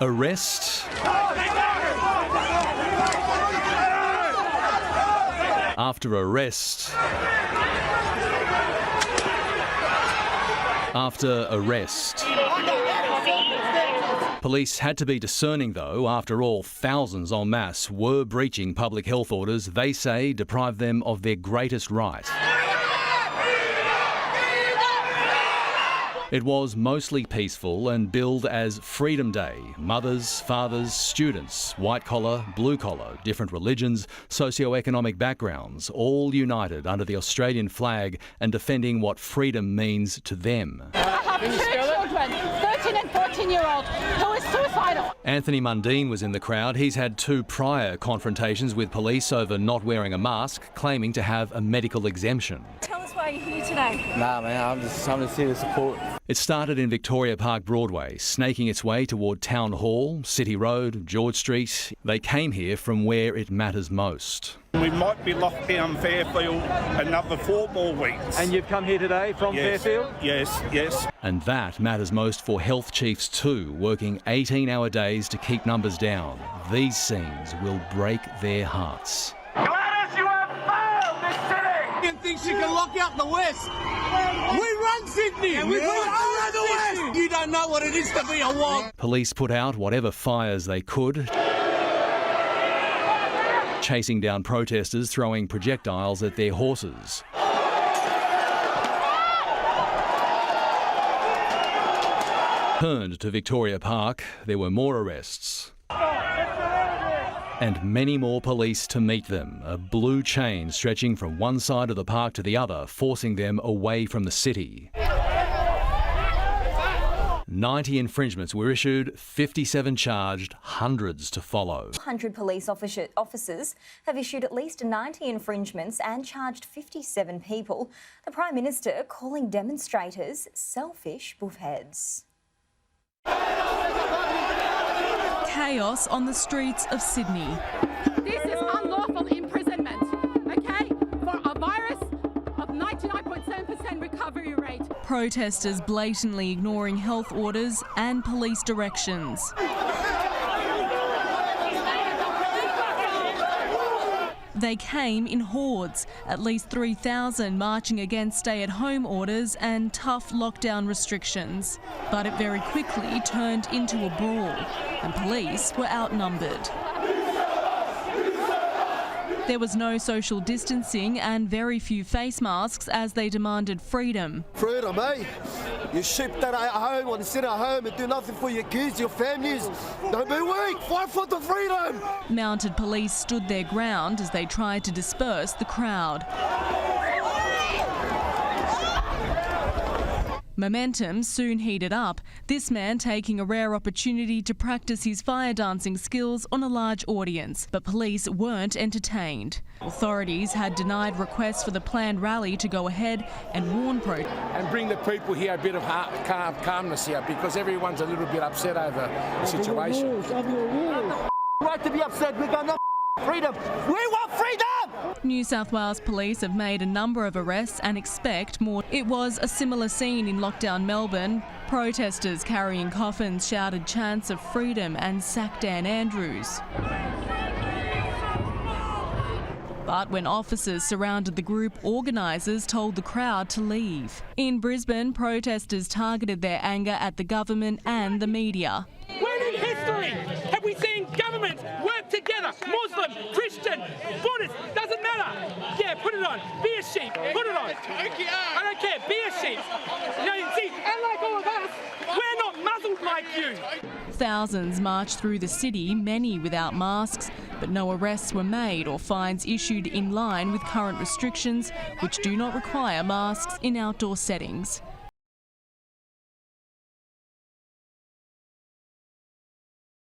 Arrest after arrest after arrest. Police had to be discerning though. After all, thousands en masse were breaching public health orders they say deprived them of their greatest right. It was mostly peaceful and billed as Freedom Day. Mothers, fathers, students, white collar, blue collar, different religions, socio-economic backgrounds, all united under the Australian flag and defending what freedom means to them. I have two children, 13 and 14-year-old, who is suicidal. Anthony Mundine was in the crowd. He's had 2 prior confrontations with police over not wearing a mask, claiming to have a medical exemption. Tell us why you're here today. Nah, man, I'm just here to support. It started in Victoria Park Broadway, snaking its way toward Town Hall, City Road, George Street. They came here from where it matters most. We might be locked down Fairfield another 4 more weeks. And you've come here today from Fairfield? Yes. And that matters most for health chiefs too, working 18-hour days to keep numbers down. These scenes will break their hearts. Gladys, you have failed this city! You think she can lock out the West? We run Sydney! Yeah, we run the West! You don't know what it is to be a wog. Police put out whatever fires they could, chasing down protesters, throwing projectiles at their horses. Turned to Victoria Park, there were more arrests. And many more police to meet them, a blue chain stretching from one side of the park to the other, forcing them away from the city. 90 infringements were issued, 57 charged, hundreds to follow. 100 police officers have issued at least 90 infringements and charged 57 people. The Prime Minister calling demonstrators selfish buffheads. Chaos on the streets of Sydney. This is unlawful imprisonment, okay, for a virus of 99.7% recovery rate. Protesters blatantly ignoring health orders and police directions. They came in hordes, at least 3,000 marching against stay-at-home orders and tough lockdown restrictions. But it very quickly turned into a brawl, and police were outnumbered. There was no social distancing and very few face masks as they demanded freedom. Freedom, eh? You ship that at home and sit at home and do nothing for your kids, your families. Don't be weak, fight for the freedom! Mounted police stood their ground as they tried to disperse the crowd. Momentum soon heated up, this man taking a rare opportunity to practice his fire dancing skills on a large audience. But police weren't entertained. Authorities had denied requests for the planned rally to go ahead and warned protesters. And bring the people here a bit of calmness here, because everyone's a little bit upset over the situation. Right to be upset, we got no freedom. We want freedom! New South Wales Police have made a number of arrests and expect more. It was a similar scene in lockdown Melbourne. Protesters carrying coffins shouted chants of freedom and sack Dan Andrews. But when officers surrounded the group, organisers told the crowd to leave. In Brisbane, protesters targeted their anger at the government and the media. When in history have we seen governments work together? Muslim, Christian, Buddhist, doesn't matter. Yeah, put it on. Be a sheep. Put it on. I don't care. Be a sheep. You see, unlike all of us, we're not muzzled like you. Thousands marched through the city, many without masks, but no arrests were made or fines issued in line with current restrictions, which do not require masks in outdoor settings.